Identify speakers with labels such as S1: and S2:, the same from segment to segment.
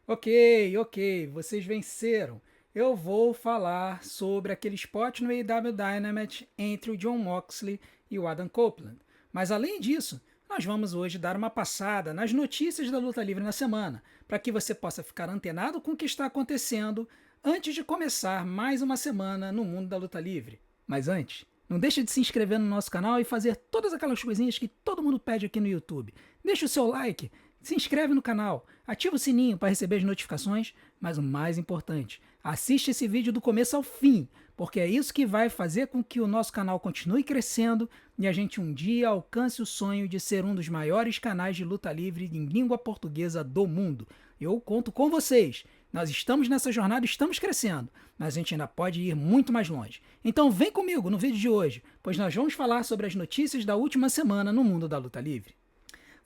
S1: Ok, vocês venceram. Eu vou falar sobre aquele spot no AEW Dynamite entre o Jon Moxley e o Adam Copeland. Mas além disso, nós vamos hoje dar uma passada nas notícias da luta livre na semana, para que você possa ficar antenado com o que está acontecendo antes de começar mais uma semana no mundo da luta livre. Mas antes, não deixe de se inscrever no nosso canal e fazer todas aquelas coisinhas que todo mundo pede aqui no YouTube. Deixe o seu like, se inscreve no canal, ativa o sininho para receber as notificações, mas o mais importante, assiste esse vídeo do começo ao fim, porque é isso que vai fazer com que o nosso canal continue crescendo e a gente um dia alcance o sonho de ser um dos maiores canais de luta livre em língua portuguesa do mundo. Eu conto com vocês. Nós estamos nessa jornada, estamos crescendo, mas a gente ainda pode ir muito mais longe. Então vem comigo no vídeo de hoje, pois nós vamos falar sobre as notícias da última semana no mundo da luta livre.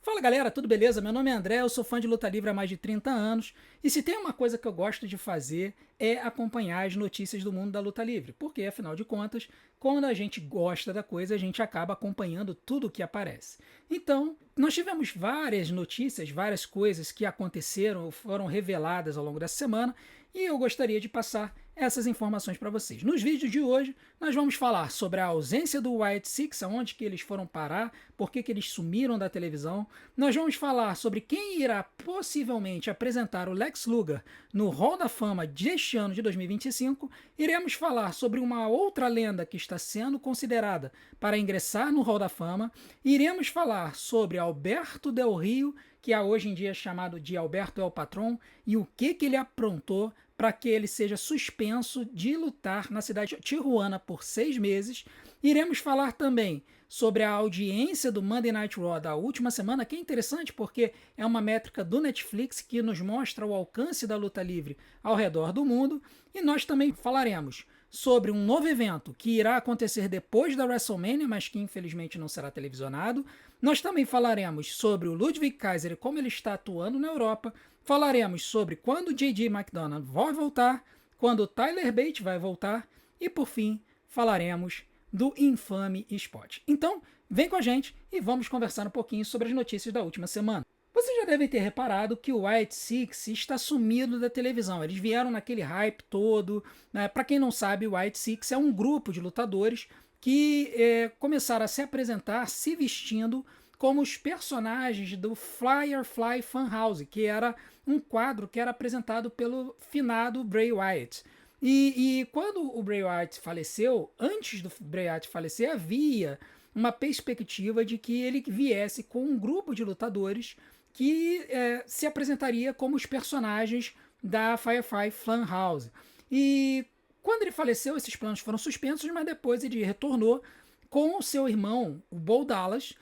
S1: Fala galera, tudo beleza? Meu nome é André, eu sou fã de luta livre há mais de 30 anos e se tem uma coisa que eu gosto de fazer é acompanhar as notícias do mundo da luta livre, porque afinal de contas, quando a gente gosta da coisa, a gente acaba acompanhando tudo o que aparece. Então, nós tivemos várias notícias, várias coisas que aconteceram, foram reveladas ao longo dessa semana e eu gostaria de passar essas informações para vocês. Nos vídeos de hoje, nós vamos falar sobre a ausência do White Six, aonde que eles foram parar, por que eles sumiram da televisão. Nós vamos falar sobre quem irá possivelmente apresentar o Lex Luger no Hall da Fama deste ano de 2025. Iremos falar sobre uma outra lenda que está sendo considerada para ingressar no Hall da Fama. Iremos falar sobre Alberto Del Rio, que é hoje em dia chamado de Alberto El Patron, e o que ele aprontou para que ele seja suspenso de lutar na cidade de Tijuana por 6 meses. Iremos falar também sobre a audiência do Monday Night Raw da última semana, que é interessante porque é uma métrica do Netflix que nos mostra o alcance da luta livre ao redor do mundo. E nós também falaremos sobre um novo evento que irá acontecer depois da WrestleMania, mas que infelizmente não será televisionado. Nós também falaremos sobre o Ludwig Kaiser e como ele está atuando na Europa. Falaremos sobre quando o J.J. McDonald vai voltar, quando o Tyler Bate vai voltar e, por fim, falaremos do infame spot. Então, vem com a gente e vamos conversar um pouquinho sobre as notícias da última semana. Vocês já devem ter reparado que o White Six está sumido da televisão. Eles vieram naquele hype todo. Né? Para quem não sabe, o White Six é um grupo de lutadores que começaram a se apresentar se vestindo como os personagens do Firefly Funhouse, que era um quadro que era apresentado pelo finado Bray Wyatt. E quando o Bray Wyatt faleceu, antes do Bray Wyatt falecer, havia uma perspectiva de que ele viesse com um grupo de lutadores que se apresentaria como os personagens da Firefly Funhouse. E quando ele faleceu, esses planos foram suspensos, mas depois ele retornou com o seu irmão, o Bo Dallas,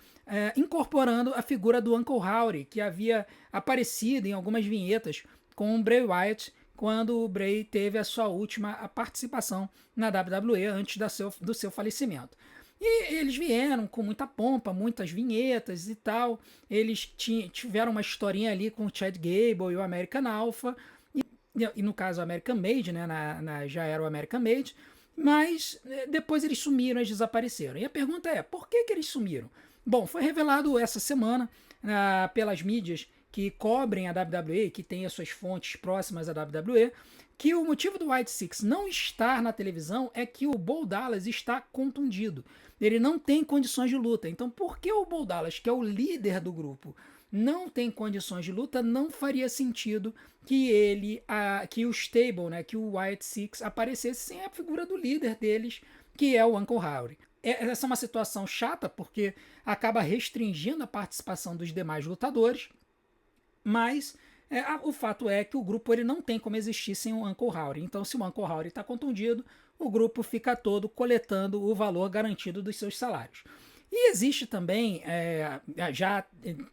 S1: incorporando a figura do Uncle Howdy, que havia aparecido em algumas vinhetas com o Bray Wyatt quando o Bray teve a sua última participação na WWE antes do seu falecimento. E eles vieram com muita pompa, muitas vinhetas e tal. Eles tiveram uma historinha ali com o Chad Gable e o American Alpha, e no caso o American Made, né, já era o American Made, mas depois eles sumiram, eles desapareceram. E a pergunta é, por que eles sumiram? Bom, foi revelado essa semana pelas mídias que cobrem a WWE, que tem as suas fontes próximas à WWE, que o motivo do White Six não estar na televisão é que o Bo Dallas está contundido. Ele não tem condições de luta. Então, por que o Bo Dallas, que é o líder do grupo, não tem condições de luta? Não faria sentido que que o stable, né, que o White Six aparecesse sem a figura do líder deles, que é o Uncle Howdy. Essa é uma situação chata porque acaba restringindo a participação dos demais lutadores, mas o fato é que o grupo ele não tem como existir sem o Uncle Howdy. Então, se o Uncle Howdy está contundido, o grupo fica todo coletando o valor garantido dos seus salários. E existe também, já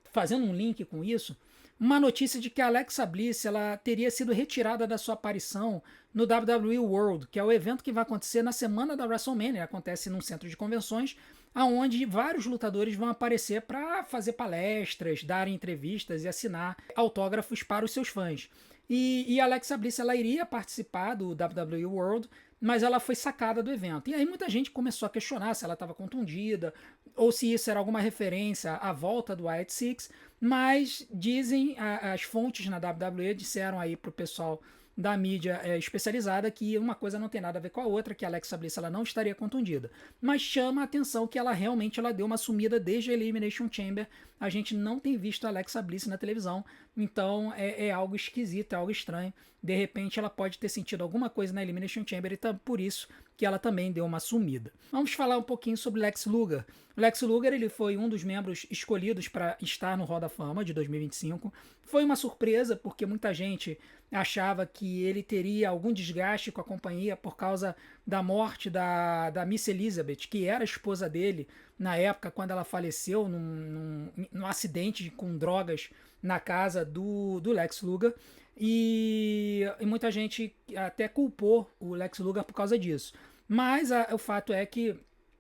S1: fazendo um link com isso, uma notícia de que a Alexa Bliss ela teria sido retirada da sua aparição no WWE World, que é o evento que vai acontecer na semana da WrestleMania. Acontece num centro de convenções, aonde vários lutadores vão aparecer para fazer palestras, dar entrevistas e assinar autógrafos para os seus fãs. E a Alexa Bliss ela iria participar do WWE World, mas ela foi sacada do evento. E aí muita gente começou a questionar se ela estava contundida, ou se isso era alguma referência à volta do White Six, mas dizem, as fontes na WWE disseram aí pro pessoal da mídia especializada que uma coisa não tem nada a ver com a outra, que a Alexa Bliss ela não estaria contundida. Mas chama a atenção que ela realmente deu uma sumida desde a Elimination Chamber. A gente não tem visto a Alexa Bliss na televisão, então é algo esquisito, é algo estranho. De repente ela pode ter sentido alguma coisa na Elimination Chamber e tá por isso que ela também deu uma sumida. Vamos falar um pouquinho sobre Lex Luger. O Lex Luger ele foi um dos membros escolhidos para estar no Hall da Fama de 2025. Foi uma surpresa porque muita gente achava que ele teria algum desgaste com a companhia por causa da morte da Miss Elizabeth, que era a esposa dele na época quando ela faleceu num acidente com drogas na casa do Lex Luger. E muita gente até culpou o Lex Luger por causa disso. Mas o fato é que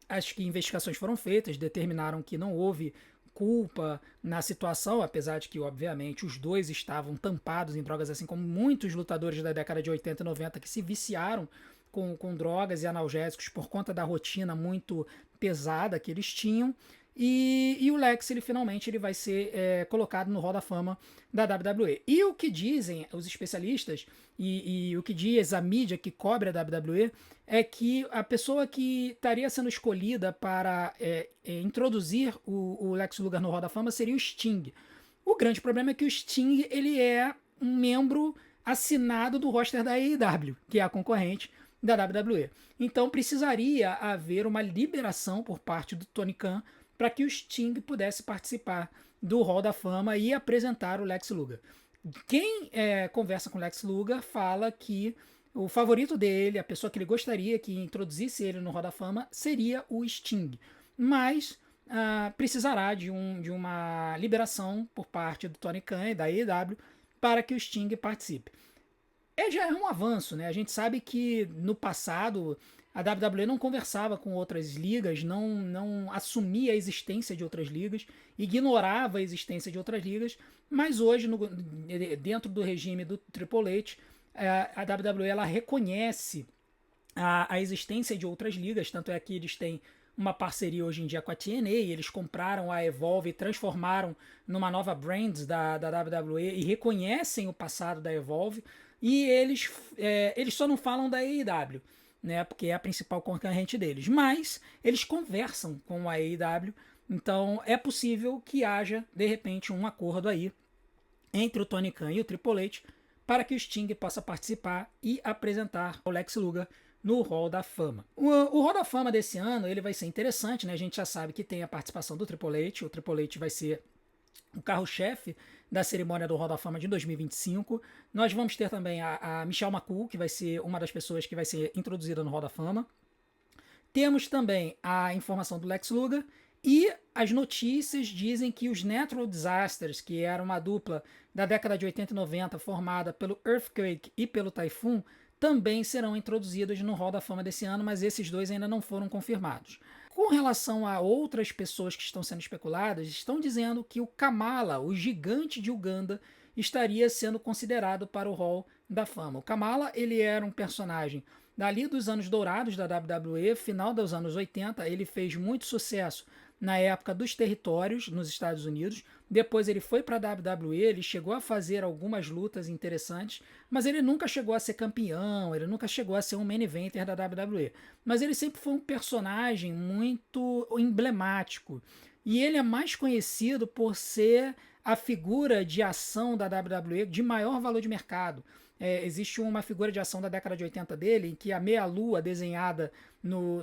S1: as investigações foram feitas, determinaram que não houve culpa na situação, apesar de que, obviamente, os dois estavam tampados em drogas, assim como muitos lutadores da década de 80 e 90 que se viciaram com drogas e analgésicos por conta da rotina muito pesada que eles tinham. E o Lex, ele finalmente ele vai ser colocado no Hall da Fama da WWE. E o que dizem os especialistas e o que diz a mídia que cobre a WWE é que a pessoa que estaria sendo escolhida para introduzir o Lex Luger no Hall da Fama seria o Sting. O grande problema é que o Sting ele é um membro assinado do roster da AEW, que é a concorrente da WWE. Então precisaria haver uma liberação por parte do Tony Khan para que o Sting pudesse participar do Hall da Fama e apresentar o Lex Luger. Quem conversa com o Lex Luger fala que o favorito dele, a pessoa que ele gostaria que introduzisse ele no Hall da Fama, seria o Sting. Mas precisará de uma liberação por parte do Tony Khan e da AEW para que o Sting participe. Já é um avanço, né? A gente sabe que no passado a WWE não conversava com outras ligas, não assumia a existência de outras ligas, ignorava a existência de outras ligas, mas hoje, dentro do regime do Triple H, a WWE ela reconhece a existência de outras ligas, tanto é que eles têm uma parceria hoje em dia com a TNA, eles compraram a Evolve e transformaram numa nova brand da WWE e reconhecem o passado da Evolve, e eles só não falam da AEW, né, porque é a principal concorrente deles, mas eles conversam com a AEW, então é possível que haja, de repente, um acordo aí entre o Tony Khan e o Triple H para que o Sting possa participar e apresentar o Lex Luger no Hall da Fama. O Hall da Fama desse ano ele vai ser interessante, né? A gente já sabe que tem a participação do Triple H, o Triple H vai ser o carro-chefe da cerimônia do Hall da Fama de 2025. Nós vamos ter também a Michelle McCool, que vai ser uma das pessoas que vai ser introduzida no Hall da Fama. Temos também a informação do Lex Luger e as notícias dizem que os Natural Disasters, que era uma dupla da década de 80 e 90 formada pelo Earthquake e pelo Typhoon, também serão introduzidos no Hall da Fama desse ano, mas esses dois ainda não foram confirmados. Com relação a outras pessoas que estão sendo especuladas, estão dizendo que o Kamala, o gigante de Uganda, estaria sendo considerado para o Hall da Fama. O Kamala ele era um personagem dali dos anos dourados da WWE, final dos anos 80, ele fez muito sucesso na época dos territórios nos Estados Unidos. Depois ele foi para a WWE, ele chegou a fazer algumas lutas interessantes, mas ele nunca chegou a ser campeão, ele nunca chegou a ser um main eventer da WWE. Mas ele sempre foi um personagem muito emblemático. E ele é mais conhecido por ser a figura de ação da WWE de maior valor de mercado. Existe uma figura de ação da década de 80 dele, em que a meia-lua desenhada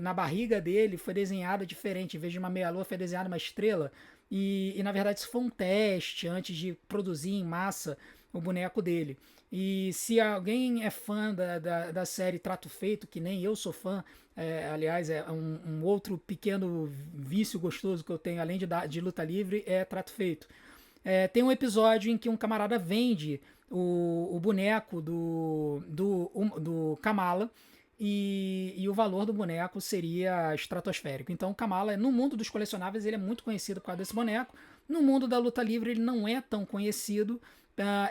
S1: na barriga dele foi desenhada diferente. Em vez de uma meia-lua, foi desenhada uma estrela. E na verdade isso foi um teste antes de produzir em massa o boneco dele. E se alguém é fã da série Trato Feito, que nem eu sou fã, aliás, é um outro pequeno vício gostoso que eu tenho, além de luta livre, é Trato Feito. Tem um episódio em que um camarada vende o boneco do Kamala e o valor do boneco seria estratosférico. Então o Kamala, no mundo dos colecionáveis, ele é muito conhecido por causa desse boneco. No mundo da luta livre ele não é tão conhecido,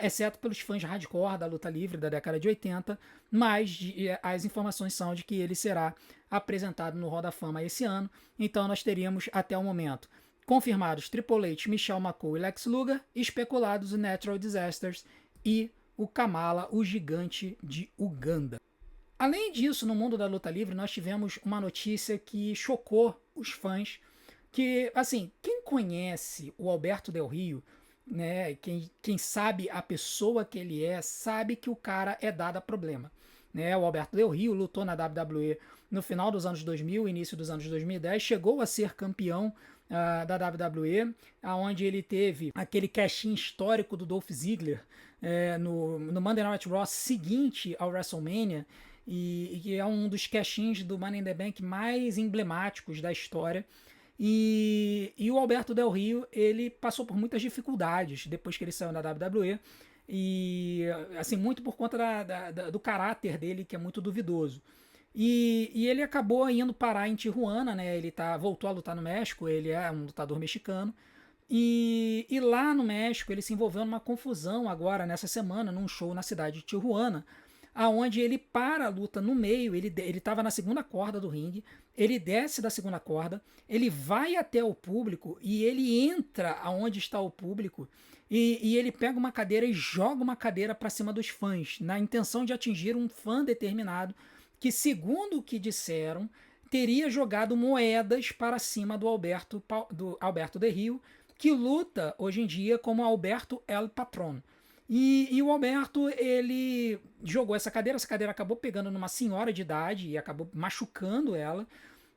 S1: exceto pelos fãs hardcore da luta livre da década de 80, mas as informações são de que ele será apresentado no Hall da Fama esse ano. Então nós teríamos até o momento Confirmados Triple H, Michelle McCool e Lex Luger. Especulados o Natural Disasters e o Kamala, o gigante de Uganda. Além disso, no mundo da luta livre, nós tivemos uma notícia que chocou os fãs, que, assim, quem conhece o Alberto Del Rio, né, quem sabe a pessoa que ele é, sabe que o cara é dado a problema. Né? O Alberto Del Rio lutou na WWE no final dos anos 2000, início dos anos 2010, chegou a ser campeão da WWE, onde ele teve aquele cash-in histórico do Dolph Ziggler no Monday Night Raw seguinte ao WrestleMania, e que é um dos cash-ins do Money in the Bank mais emblemáticos da história. E o Alberto Del Rio, ele passou por muitas dificuldades depois que ele saiu da WWE, e assim, muito por conta do caráter dele, que é muito duvidoso. E ele acabou indo parar em Tijuana, né? Ele voltou a lutar no México, ele é um lutador mexicano. E lá no México ele se envolveu numa confusão agora, nessa semana, num show na cidade de Tijuana, aonde ele para a luta no meio, ele estava na segunda corda do ringue, ele desce da segunda corda, ele vai até o público e ele entra aonde está o público e ele pega uma cadeira e joga uma cadeira para cima dos fãs, na intenção de atingir um fã determinado que, segundo o que disseram, teria jogado moedas para cima do Alberto Del Rio, que luta hoje em dia como Alberto El Patron. E o Alberto, ele jogou essa cadeira acabou pegando numa senhora de idade e acabou machucando ela.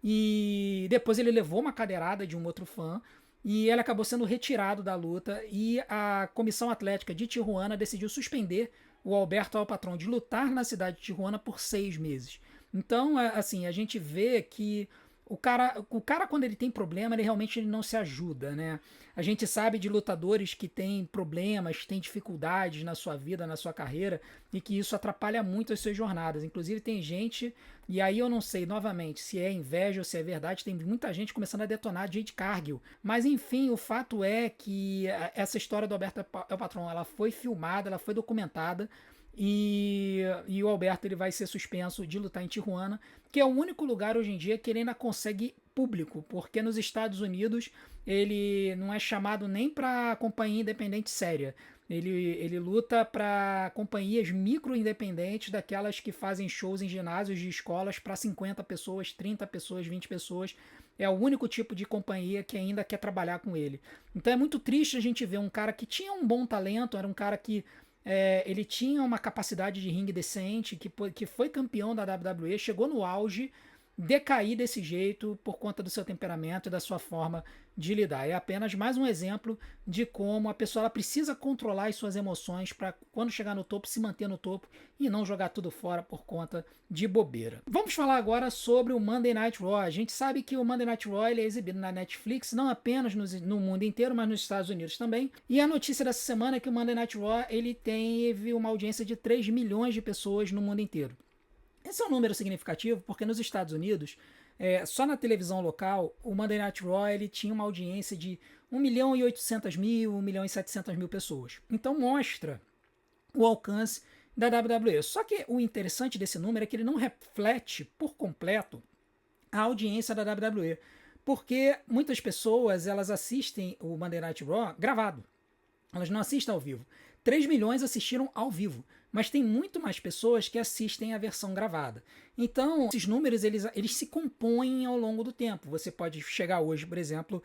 S1: E depois ele levou uma cadeirada de um outro fã e ele acabou sendo retirado da luta. E a Comissão Atlética de Tijuana decidiu suspender o Alberto El Patron de lutar na cidade de Tijuana por 6 meses. Então, assim, a gente vê que o cara, quando ele tem problema, ele realmente não se ajuda, né? A gente sabe de lutadores que têm problemas, têm dificuldades na sua vida, na sua carreira, e que isso atrapalha muito as suas jornadas. Inclusive tem gente, e aí eu não sei, novamente, se é inveja ou se é verdade, tem muita gente começando a detonar Jade Cargill. Mas enfim, o fato é que essa história do Alberto El Patron, ela foi filmada, ela foi documentada, e o Alberto, ele vai ser suspenso de lutar em Tijuana, que é o único lugar hoje em dia que ele ainda consegue público, porque nos Estados Unidos ele não é chamado nem para companhia independente séria. Ele luta para companhias micro independentes, daquelas que fazem shows em ginásios de escolas para 50 pessoas, 30 pessoas, 20 pessoas. É o único tipo de companhia que ainda quer trabalhar com ele. Então é muito triste a gente ver um cara que tinha um bom talento, era um cara que ele tinha uma capacidade de ringue decente, que foi campeão da WWE, chegou no auge, decair desse jeito por conta do seu temperamento e da sua forma de lidar. É apenas mais um exemplo de como a pessoa ela precisa controlar as suas emoções para, quando chegar no topo, se manter no topo e não jogar tudo fora por conta de bobeira. Vamos falar agora sobre o Monday Night Raw. A gente sabe que o Monday Night Raw ele é exibido na Netflix, não apenas no mundo inteiro, mas nos Estados Unidos também. E a notícia dessa semana é que o Monday Night Raw ele teve uma audiência de 3 milhões de pessoas no mundo inteiro. Esse é um número significativo porque nos Estados Unidos, só na televisão local, o Monday Night Raw ele tinha uma audiência de 1.800.000, 1.700.000 pessoas. Então mostra o alcance da WWE. Só que o interessante desse número é que ele não reflete por completo a audiência da WWE, porque muitas pessoas elas assistem o Monday Night Raw gravado, elas não assistem ao vivo. 3 milhões assistiram ao vivo, mas tem muito mais pessoas que assistem a versão gravada. Então, esses números eles se compõem ao longo do tempo. Você pode chegar hoje, por exemplo,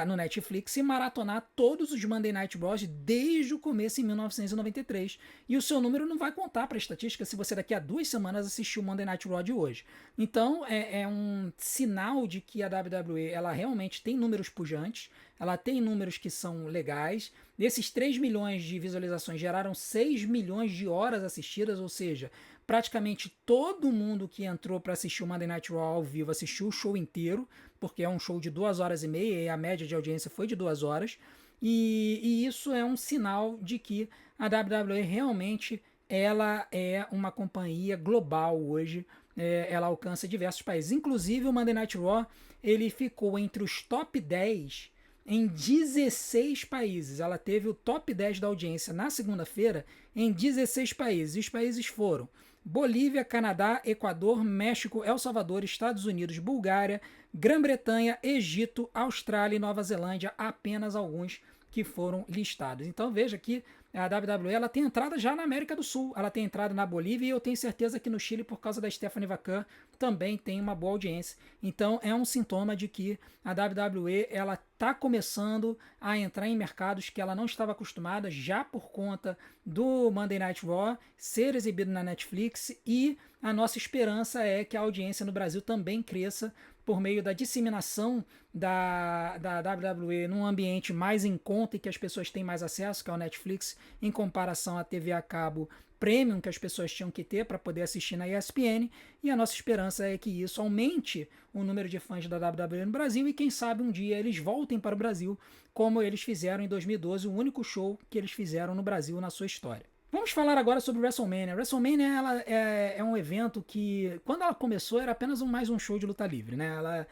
S1: no Netflix e maratonar todos os Monday Night Raws desde o começo em 1993. E o seu número não vai contar para a estatística se você daqui a 2 semanas assistiu o Monday Night Raw de hoje. Então, é um sinal de que a WWE ela realmente tem números pujantes, ela tem números que são legais. Desses 3 milhões de visualizações geraram 6 milhões de horas assistidas, ou seja, praticamente todo mundo que entrou para assistir o Monday Night Raw ao vivo assistiu o show inteiro, porque é um show de 2 horas e meia e a média de audiência foi de 2 horas. E isso é um sinal de que a WWE realmente ela é uma companhia global hoje. Ela alcança diversos países. Inclusive o Monday Night Raw ele ficou entre os top 10 em 16 países. Ela teve o top 10 da audiência na segunda-feira em 16 países. E os países foram Bolívia, Canadá, Equador, México, El Salvador, Estados Unidos, Bulgária, Grã-Bretanha, Egito, Austrália e Nova Zelândia, apenas alguns que foram listados. Então veja que a WWE ela tem entrada já na América do Sul, ela tem entrada na Bolívia e eu tenho certeza que no Chile, por causa da Stephanie Vacan, também tem uma boa audiência. Então é um sintoma de que a WWE ela está começando a entrar em mercados que ela não estava acostumada, já por conta do Monday Night Raw ser exibido na Netflix, e a nossa esperança é que a audiência no Brasil também cresça por meio da disseminação da WWE num ambiente mais em conta e que as pessoas têm mais acesso, que é o Netflix, em comparação à TV a cabo premium que as pessoas tinham que ter para poder assistir na ESPN, e a nossa esperança é que isso aumente o número de fãs da WWE no Brasil e quem sabe um dia eles voltem para o Brasil como eles fizeram em 2012, o único show que eles fizeram no Brasil na sua história. Vamos falar agora sobre WrestleMania. WrestleMania ela é um evento que, quando ela começou, era apenas mais um show de luta livre, né?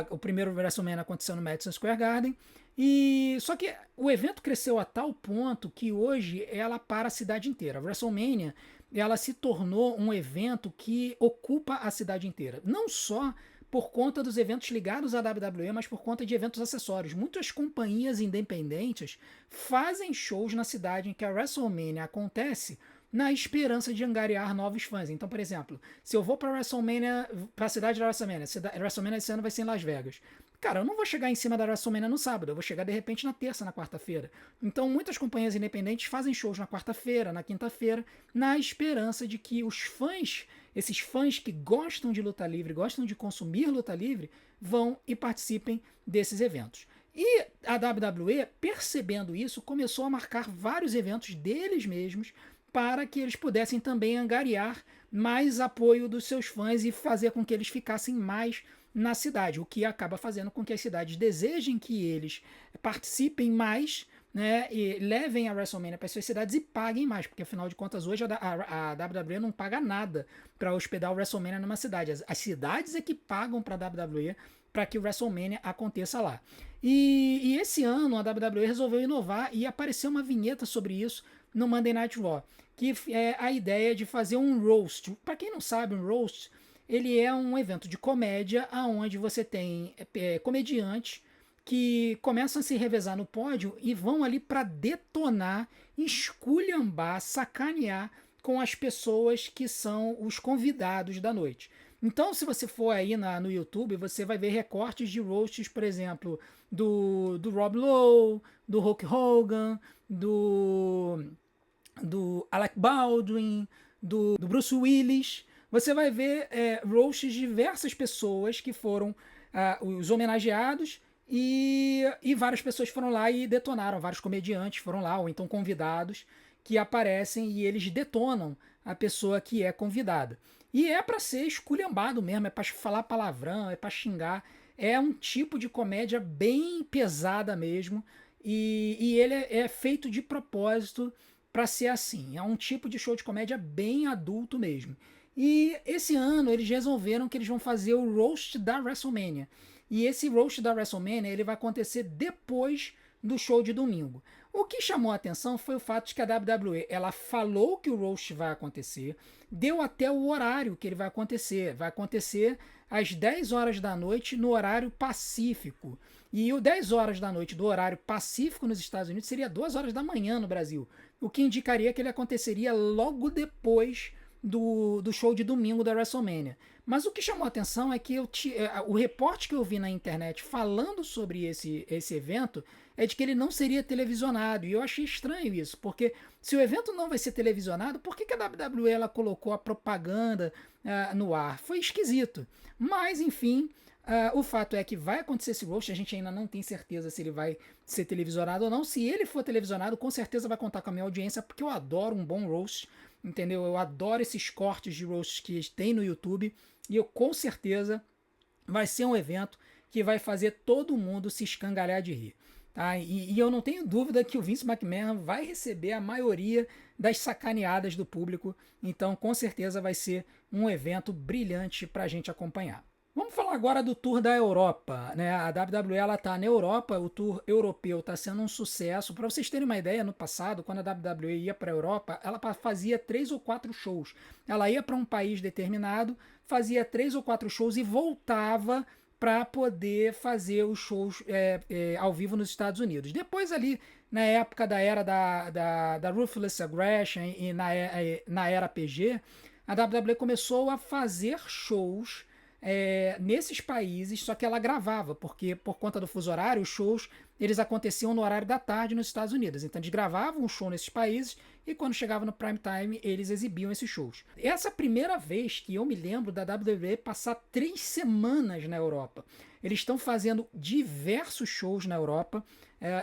S1: O primeiro WrestleMania aconteceu no Madison Square Garden, e só que o evento cresceu a tal ponto que hoje ela para a cidade inteira. A WrestleMania ela se tornou um evento que ocupa a cidade inteira. Não só por conta dos eventos ligados à WWE, mas por conta de eventos acessórios. Muitas companhias independentes fazem shows na cidade em que a WrestleMania acontece na esperança de angariar novos fãs. Então, por exemplo, se eu vou para WrestleMania, para a cidade da WrestleMania, a WrestleMania esse ano vai ser em Las Vegas. Cara, eu não vou chegar em cima da WrestleMania no sábado, eu vou chegar de repente na terça, na quarta-feira. Então, muitas companhias independentes fazem shows na quarta-feira, na quinta-feira, na esperança de que os fãs, esses fãs que gostam de luta livre, gostam de consumir luta livre, vão e participem desses eventos. E a WWE, percebendo isso, começou a marcar vários eventos deles mesmos para que eles pudessem também angariar mais apoio dos seus fãs e fazer com que eles ficassem mais na cidade, o que acaba fazendo com que as cidades desejem que eles participem mais, né, e levem a WrestleMania para suas cidades e paguem mais, porque afinal de contas hoje a WWE não paga nada para hospedar o WrestleMania numa cidade. As cidades é que pagam para a WWE para que o WrestleMania aconteça lá. E esse ano a WWE resolveu inovar e apareceu uma vinheta sobre isso no Monday Night Raw, que é a ideia de fazer um roast. Para quem não sabe, um roast ele é um evento de comédia onde você tem comediantes que começam a se revezar no pódio e vão ali para detonar, esculhambar, sacanear com as pessoas que são os convidados da noite. Então, se você for aí no YouTube, você vai ver recortes de roasts, por exemplo, do Rob Lowe, do Hulk Hogan, do Alec Baldwin, do Bruce Willis. Você vai ver roasts de diversas pessoas que foram os homenageados e várias pessoas foram lá e detonaram. Vários comediantes foram lá, ou então convidados que aparecem e eles detonam a pessoa que é convidada. E é para ser esculhambado mesmo, é para falar palavrão, é para xingar. É um tipo de comédia bem pesada mesmo e ele é feito de propósito para ser assim. É um tipo de show de comédia bem adulto mesmo. E esse ano eles resolveram que eles vão fazer o roast da WrestleMania. E esse roast da WrestleMania ele vai acontecer depois do show de domingo. O que chamou a atenção foi o fato de que a WWE ela falou que o roast vai acontecer, deu até o horário que ele vai acontecer. Vai acontecer às 10 horas da noite no horário pacífico. E o 10 horas da noite do horário pacífico nos Estados Unidos seria 2 horas da manhã no Brasil. O que indicaria que ele aconteceria logo depois do show de domingo da WrestleMania. Mas o que chamou a atenção é que o reporte que eu vi na internet falando sobre esse evento é de que ele não seria televisionado. E eu achei estranho isso, porque se o evento não vai ser televisionado, por que a WWE ela colocou a propaganda no ar? Foi esquisito. Mas, enfim, o fato é que vai acontecer esse roast, a gente ainda não tem certeza se ele vai ser televisionado ou não. Se ele for televisionado, com certeza vai contar com a minha audiência, porque eu adoro um bom roast, entendeu? Eu adoro esses cortes de roast que tem no YouTube, e eu com certeza vai ser um evento que vai fazer todo mundo se escangalhar de rir. Tá? E eu não tenho dúvida que o Vince McMahon vai receber a maioria das sacaneadas do público, então com certeza vai ser um evento brilhante para a gente acompanhar. Vamos falar agora do Tour da Europa, né? A WWE ela tá na Europa, o Tour europeu está sendo um sucesso. Para vocês terem uma ideia, no passado, quando a WWE ia para a Europa, ela fazia 3 ou 4 shows. Ela ia para um país determinado, fazia 3 ou 4 shows e voltava para poder fazer os shows ao vivo nos Estados Unidos. Depois ali, na época da era da Ruthless Aggression e na era PG, a WWE começou a fazer shows nesses países, só que ela gravava, porque por conta do fuso horário, os shows eles aconteciam no horário da tarde nos Estados Unidos. Então eles gravavam um show nesses países e quando chegava no prime time eles exibiam esses shows. Essa é a primeira vez que eu me lembro da WWE passar 3 semanas na Europa. Eles estão fazendo diversos shows na Europa.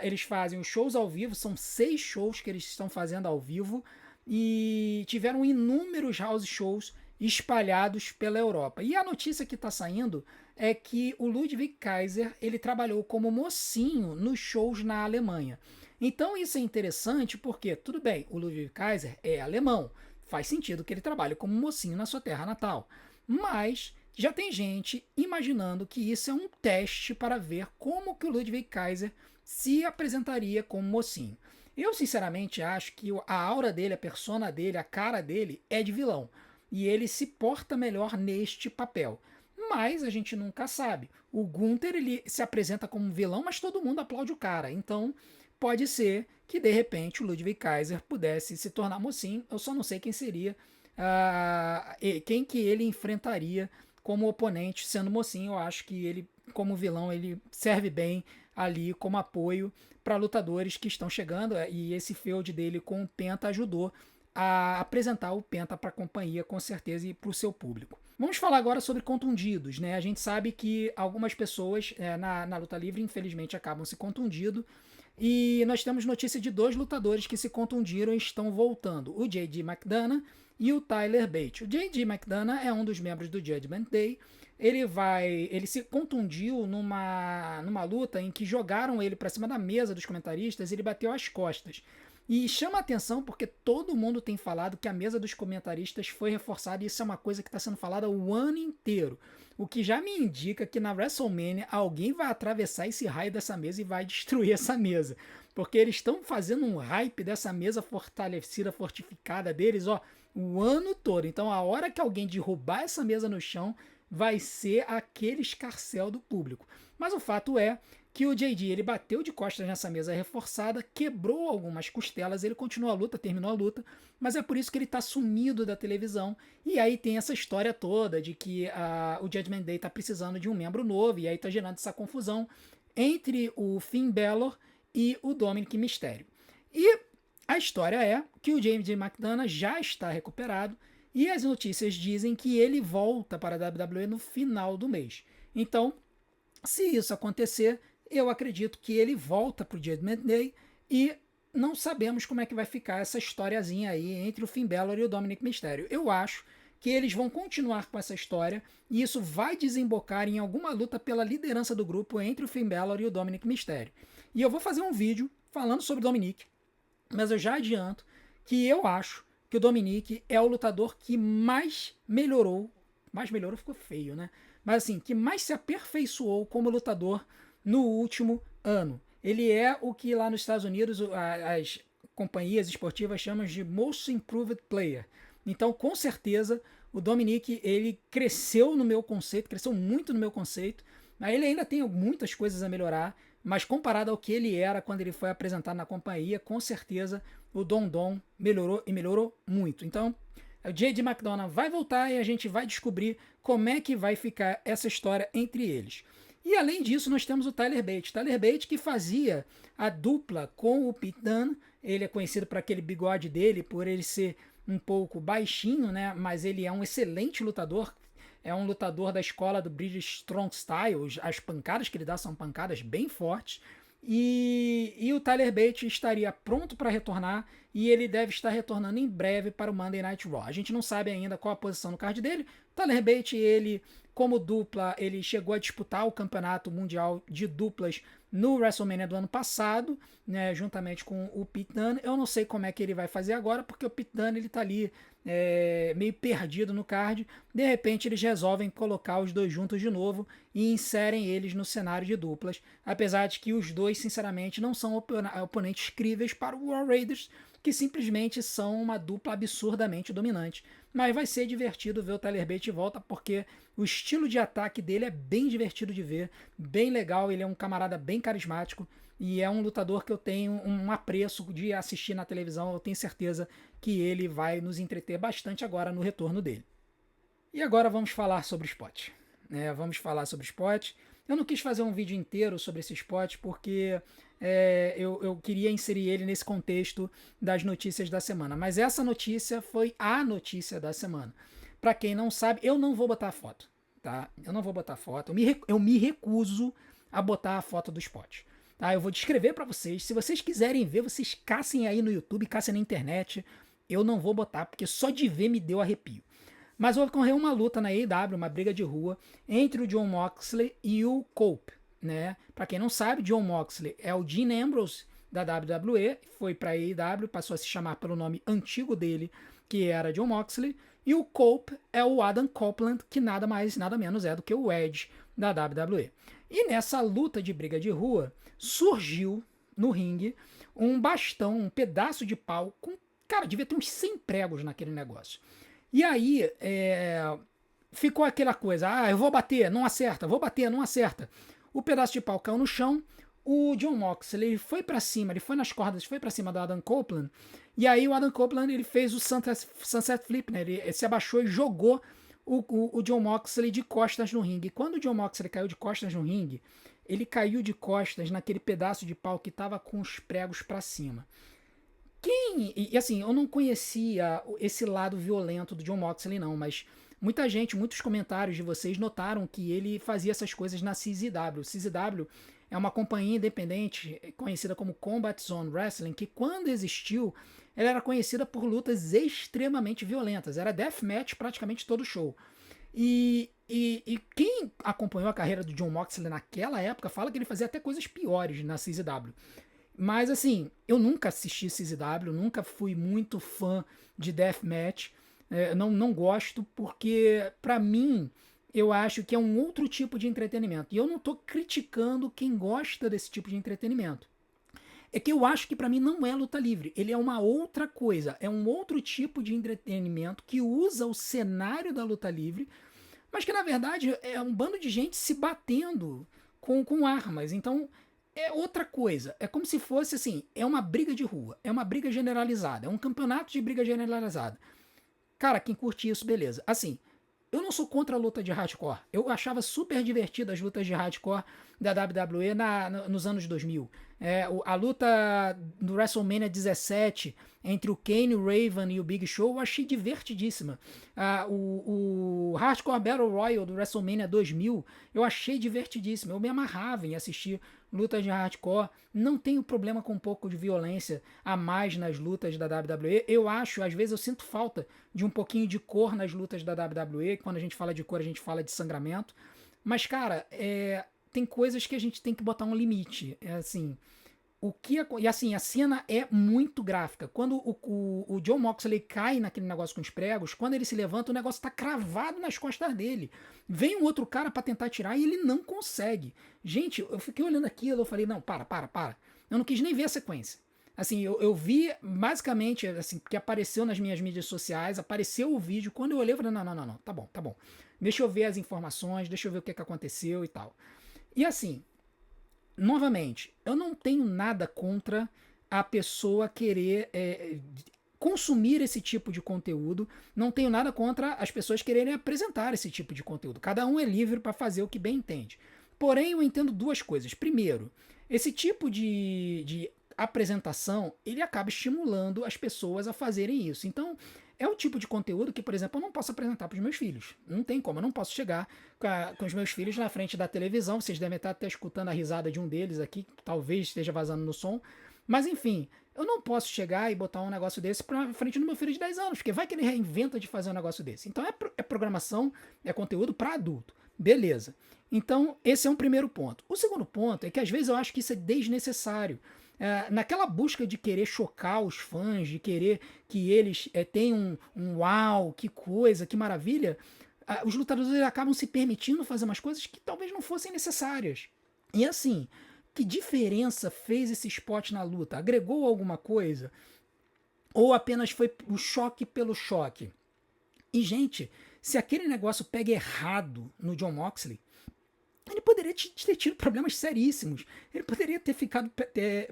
S1: Eles fazem os shows ao vivo, são 6 shows que eles estão fazendo ao vivo e tiveram inúmeros house shows espalhados pela Europa. E a notícia que está saindo é que o Ludwig Kaiser ele trabalhou como mocinho nos shows na Alemanha. Então isso é interessante porque, tudo bem, o Ludwig Kaiser é alemão, faz sentido que ele trabalhe como mocinho na sua terra natal. Mas já tem gente imaginando que isso é um teste para ver como que o Ludwig Kaiser se apresentaria como mocinho. Eu sinceramente acho que a aura dele, a persona dele, a cara dele é de vilão. E ele se porta melhor neste papel. Mas a gente nunca sabe. O Gunther ele se apresenta como um vilão, mas todo mundo aplaude o cara. Então pode ser que de repente o Ludwig Kaiser pudesse se tornar mocinho. Eu só não sei quem seria, quem que ele enfrentaria como oponente sendo mocinho. Eu acho que ele, como vilão, ele serve bem ali como apoio para lutadores que estão chegando. E esse feud dele com o Penta ajudou a apresentar o Penta para a companhia, com certeza, e para o seu público. Vamos falar agora sobre contundidos, né? A gente sabe que algumas pessoas na luta livre, infelizmente, acabam se contundindo. E nós temos notícia de 2 lutadores que se contundiram e estão voltando: o J.D. McDonagh e o Tyler Bate. O J.D. McDonagh é um dos membros do Judgment Day. Ele se contundiu numa luta em que jogaram ele para cima da mesa dos comentaristas e ele bateu as costas. E chama a atenção porque todo mundo tem falado que a mesa dos comentaristas foi reforçada e isso é uma coisa que está sendo falada o ano inteiro. O que já me indica que na WrestleMania alguém vai atravessar esse raio dessa mesa e vai destruir essa mesa. Porque eles estão fazendo um hype dessa mesa fortalecida, fortificada deles, o ano todo. Então a hora que alguém derrubar essa mesa no chão vai ser aquele escarcéu do público. Mas o fato é que o JD ele bateu de costas nessa mesa reforçada, quebrou algumas costelas, ele continuou a luta, terminou a luta, mas é por isso que ele está sumido da televisão. E aí tem essa história toda de que o Judgment Day está precisando de um membro novo, e aí está gerando essa confusão entre o Finn Balor e o Dominic Mysterio. E a história é que o J.D. McDonagh já está recuperado, e as notícias dizem que ele volta para a WWE no final do mês. Então, se isso acontecer, eu acredito que ele volta para o Judgment Day e não sabemos como é que vai ficar essa historiazinha aí entre o Finn Balor e o Dominic Mysterio. Eu acho que eles vão continuar com essa história e isso vai desembocar em alguma luta pela liderança do grupo entre o Finn Balor e o Dominic Mysterio. E eu vou fazer um vídeo falando sobre o Dominic, mas eu já adianto que eu acho que o Dominic é o lutador que mais melhorou ficou feio, né? Mas assim, que mais se aperfeiçoou como lutador no último ano. Ele é o que lá nos Estados Unidos as companhias esportivas chamam de Most Improved Player. Então, com certeza, o Dominic ele cresceu no meu conceito, cresceu muito no meu conceito. Ele ainda tem muitas coisas a melhorar, mas comparado ao que ele era quando ele foi apresentado na companhia, com certeza o Dom melhorou e melhorou muito. Então, o J.D. McDonagh vai voltar e a gente vai descobrir como é que vai ficar essa história entre eles. E além disso, nós temos o Tyler Bate. Tyler Bate que fazia a dupla com o Pete Dunne. Ele é conhecido por aquele bigode dele, por ele ser um pouco baixinho, né? Mas ele é um excelente lutador. É um lutador da escola do British Strong Style. As pancadas que ele dá são pancadas bem fortes. E o Tyler Bate estaria pronto para retornar e ele deve estar retornando em breve para o Monday Night Raw. A gente não sabe ainda qual a posição no card dele. O Tyler Bate, ele Como dupla, ele chegou a disputar o campeonato mundial de duplas no WrestleMania do ano passado, né, juntamente com o Pete Dunne. Eu não sei como é que ele vai fazer agora, porque o Pete Dunne ele tá ali meio perdido no card. De repente eles resolvem colocar os dois juntos de novo e inserem eles no cenário de duplas, apesar de que os dois, sinceramente, não são oponentes críveis para o War Raiders, que simplesmente são uma dupla absurdamente dominante. Mas vai ser divertido ver o Tyler Bate de volta, porque o estilo de ataque dele é bem divertido de ver, bem legal, ele é um camarada bem carismático e é um lutador que eu tenho um apreço de assistir na televisão. Eu tenho certeza que ele vai nos entreter bastante agora no retorno dele. E agora vamos falar sobre o spot. Vamos falar sobre o spot. Eu não quis fazer um vídeo inteiro sobre esse spot porque eu queria inserir ele nesse contexto das notícias da semana. Mas essa notícia foi a notícia da semana. Para quem não sabe, eu não vou botar a foto. Tá? Eu não vou botar a foto. Eu me recuso a botar a foto do spot. Tá? Eu vou descrever para vocês. Se vocês quiserem ver, vocês caçem aí no YouTube, caçem na internet. Eu não vou botar, porque só de ver me deu arrepio. Mas ocorreu uma luta na AEW, uma briga de rua, entre o Jon Moxley e o Cope. Né? Para quem não sabe, Jon Moxley é o Dean Ambrose da WWE, foi para a AEW, passou a se chamar pelo nome antigo dele, que era Jon Moxley, e o Cope é o Adam Copeland, que nada mais, nada menos é do que o Edge da WWE. E nessa luta de briga de rua, surgiu no ringue um bastão, um pedaço de pau, cara, devia ter uns 100 pregos naquele negócio. E aí, ficou aquela coisa, eu vou bater, não acerta, vou bater, não acerta. O pedaço de pau caiu no chão, o Jon Moxley ele foi para cima, ele foi nas cordas, foi para cima do Adam Copeland, e aí o Adam Copeland ele fez o Sunset Flip, né? Ele se abaixou e jogou o Jon Moxley de costas no ringue. E quando o Jon Moxley caiu de costas no ringue, ele caiu de costas naquele pedaço de pau que estava com os pregos para cima. E assim, eu não conhecia esse lado violento do Jon Moxley não, mas muita gente, muitos comentários de vocês notaram que ele fazia essas coisas na CZW. CZW é uma companhia independente conhecida como Combat Zone Wrestling, que quando existiu, ela era conhecida por lutas extremamente violentas. Era deathmatch praticamente todo show. E quem acompanhou a carreira do Jon Moxley naquela época fala que ele fazia até coisas piores na CZW. Mas assim, eu nunca assisti CZW, nunca fui muito fã de deathmatch. Não gosto porque, pra mim, eu acho que é um outro tipo de entretenimento. E eu não tô criticando quem gosta desse tipo de entretenimento. É que eu acho que pra mim não é luta livre. Ele é uma outra coisa. É um outro tipo de entretenimento que usa o cenário da luta livre, mas que na verdade é um bando de gente se batendo com armas. Então é outra coisa. É como se fosse assim, é uma briga de rua, é uma briga generalizada, é um campeonato de briga generalizada. Cara, quem curte isso, beleza. Assim, eu não sou contra a luta de hardcore. Eu achava super divertido as lutas de hardcore da WWE nos anos 2000. A luta do WrestleMania 17 entre o Kane, o Raven e o Big Show eu achei divertidíssima. O Hardcore Battle Royal do WrestleMania 2000 eu achei divertidíssimo. Eu me amarrava em assistir lutas de hardcore. Não tenho problema com um pouco de violência a mais nas lutas da WWE. Eu acho, às vezes eu sinto falta de um pouquinho de cor nas lutas da WWE. Quando a gente fala de cor, a gente fala de sangramento. Mas, cara, tem coisas que a gente tem que botar um limite. Assim, e assim, a cena é muito gráfica. Quando o Jon Moxley cai naquele negócio com os pregos, quando ele se levanta, o negócio tá cravado nas costas dele. Vem um outro cara para tentar tirar e ele não consegue. Gente, eu fiquei olhando aquilo, eu falei, não, para. Eu não quis nem ver a sequência. Assim, eu vi basicamente, assim, porque apareceu nas minhas mídias sociais, apareceu o vídeo, quando eu olhei, eu falei, não, tá bom. Deixa eu ver as informações, deixa eu ver o que aconteceu e tal. E assim, novamente, eu não tenho nada contra a pessoa querer consumir esse tipo de conteúdo, não tenho nada contra as pessoas quererem apresentar esse tipo de conteúdo. Cada um é livre para fazer o que bem entende. Porém, eu entendo duas coisas. Primeiro, esse tipo de apresentação, ele acaba estimulando as pessoas a fazerem isso. Então, é o tipo de conteúdo que, por exemplo, eu não posso apresentar para os meus filhos. Não tem como, eu não posso chegar com os meus filhos na frente da televisão. Vocês devem estar até escutando a risada de um deles aqui, que talvez esteja vazando no som. Mas enfim, eu não posso chegar e botar um negócio desse pra frente do meu filho de 10 anos, porque vai que ele reinventa de fazer um negócio desse. Então é programação, é conteúdo para adulto. Beleza. Então, esse é um primeiro ponto. O segundo ponto é que às vezes eu acho que isso é desnecessário. Naquela busca de querer chocar os fãs, de querer que eles tenham um uau, que coisa, que maravilha, os lutadores acabam se permitindo fazer umas coisas que talvez não fossem necessárias. E assim, que diferença fez esse spot na luta? Agregou alguma coisa? Ou apenas foi o choque pelo choque? E, gente, se aquele negócio pega errado no Jon Moxley, ele poderia ter tido problemas seríssimos. Ele poderia ter ficado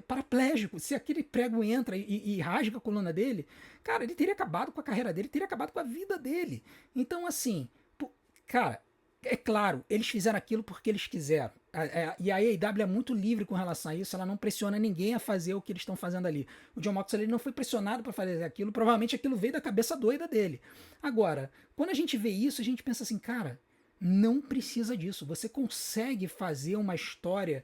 S1: paraplégico. Se aquele prego entra e rasga a coluna dele, cara, ele teria acabado com a carreira dele, teria acabado com a vida dele. Então, assim, cara, é claro, eles fizeram aquilo porque eles quiseram. E a AEW é muito livre com relação a isso, ela não pressiona ninguém a fazer o que eles estão fazendo ali. O Jon Moxley não foi pressionado para fazer aquilo, provavelmente aquilo veio da cabeça doida dele. Agora, quando a gente vê isso, a gente pensa assim, cara, não precisa disso. Você consegue fazer uma história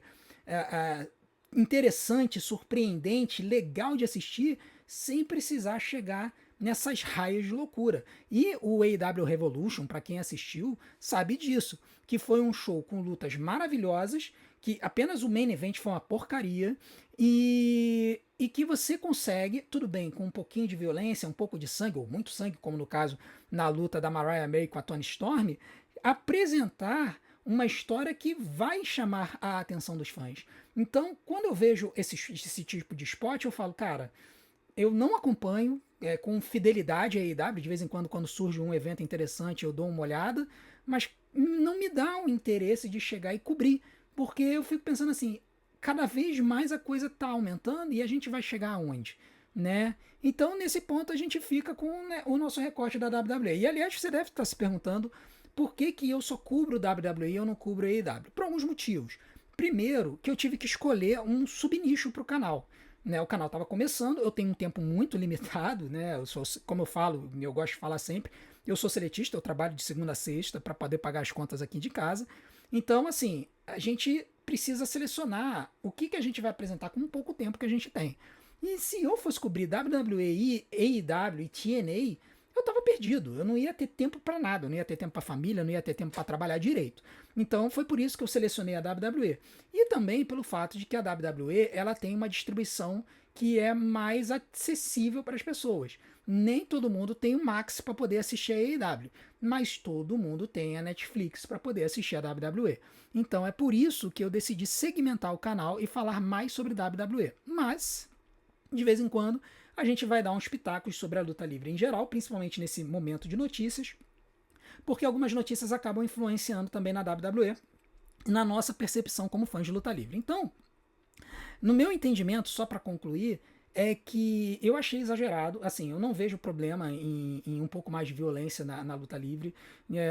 S1: interessante, surpreendente, legal de assistir, sem precisar chegar nessas raias de loucura. E o AEW Revolution, para quem assistiu, sabe disso, que foi um show com lutas maravilhosas, que apenas o main event foi uma porcaria, e que você consegue, tudo bem, com um pouquinho de violência, um pouco de sangue, ou muito sangue, como no caso na luta da Mariah May com a Toni Storm, apresentar uma história que vai chamar a atenção dos fãs. Então, quando eu vejo esse tipo de spot, eu falo, cara, eu não acompanho com fidelidade a AEW, de vez em quando surge um evento interessante, eu dou uma olhada, mas não me dá o interesse de chegar e cobrir, porque eu fico pensando assim, cada vez mais a coisa está aumentando e a gente vai chegar aonde? Né? Então, nesse ponto, a gente fica com, né, o nosso recorte da WWE. E, aliás, você deve estar se perguntando por que eu só cubro WWE e eu não cubro AEW? Por alguns motivos. Primeiro, que eu tive que escolher um subnicho para o canal. Né, o canal estava começando, eu tenho um tempo muito limitado, né? Como eu falo, eu gosto de falar sempre, eu sou seletista, eu trabalho de segunda a sexta para poder pagar as contas aqui de casa. Então, assim, a gente precisa selecionar o que a gente vai apresentar com o pouco tempo que a gente tem. E se eu fosse cobrir WWE, AEW e TNA, eu estava perdido, eu não ia ter tempo para nada, eu não ia ter tempo para família, eu não ia ter tempo para trabalhar direito. Então foi por isso que eu selecionei a WWE. E também pelo fato de que a WWE ela tem uma distribuição que é mais acessível para as pessoas. Nem todo mundo tem o Max para poder assistir a AEW, mas todo mundo tem a Netflix para poder assistir a WWE. Então é por isso que eu decidi segmentar o canal e falar mais sobre WWE. Mas, de vez em quando, a gente vai dar uns pitacos sobre a luta livre em geral, principalmente nesse momento de notícias, porque algumas notícias acabam influenciando também na WWE e na nossa percepção como fãs de luta livre. Então, no meu entendimento, só para concluir, é que eu achei exagerado, assim, eu não vejo problema em um pouco mais de violência na luta livre,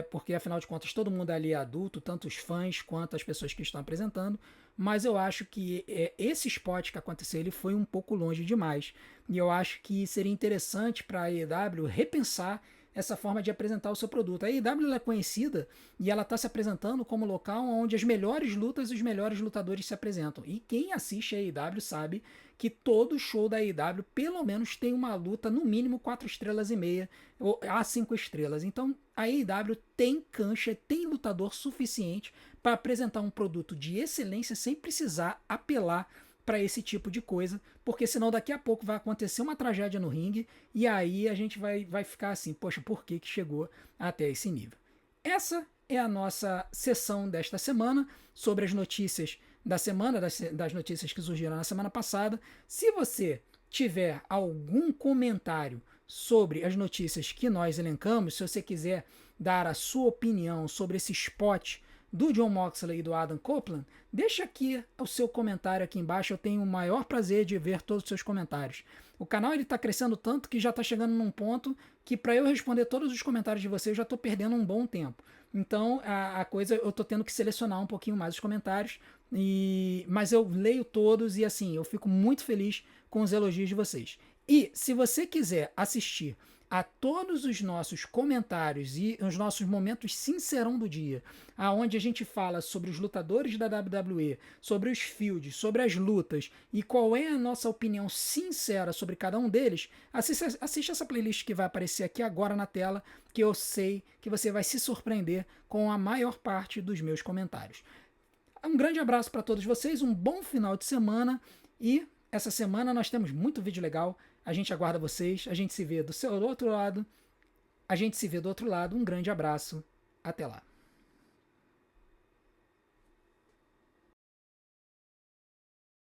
S1: porque afinal de contas todo mundo ali é adulto, tanto os fãs quanto as pessoas que estão apresentando, mas eu acho que esse spot que aconteceu ele foi um pouco longe demais, e eu acho que seria interessante para a AEW repensar essa forma de apresentar o seu produto. A AEW é conhecida e ela está se apresentando como local onde as melhores lutas e os melhores lutadores se apresentam. E quem assiste a AEW sabe que todo show da AEW pelo menos tem uma luta no mínimo 4 estrelas e meia ou a 5 estrelas. Então a AEW tem cancha, tem lutador suficiente para apresentar um produto de excelência sem precisar apelar para esse tipo de coisa, porque senão daqui a pouco vai acontecer uma tragédia no ringue e aí a gente vai ficar assim, poxa, por que chegou até esse nível? Essa é a nossa sessão desta semana sobre as notícias da semana, das notícias que surgiram na semana passada. Se você tiver algum comentário sobre as notícias que nós elencamos, se você quiser dar a sua opinião sobre esse spot do Jon Moxley e do Adam Copeland, deixa aqui o seu comentário aqui embaixo, eu tenho o maior prazer de ver todos os seus comentários. O canal está crescendo tanto que já está chegando num ponto que para eu responder todos os comentários de vocês eu já estou perdendo um bom tempo. Então a coisa, eu estou tendo que selecionar um pouquinho mais os comentários, mas eu leio todos e assim, eu fico muito feliz com os elogios de vocês. E se você quiser assistir a todos os nossos comentários e os nossos momentos sincerão do dia, aonde a gente fala sobre os lutadores da WWE, sobre os fields, sobre as lutas e qual é a nossa opinião sincera sobre cada um deles, assiste essa playlist que vai aparecer aqui agora na tela, que eu sei que você vai se surpreender com a maior parte dos meus comentários. Um grande abraço para todos vocês, um bom final de semana e essa semana nós temos muito vídeo legal. A gente aguarda vocês, a gente se vê do outro lado. A gente se vê do outro lado. Um grande abraço. Até lá.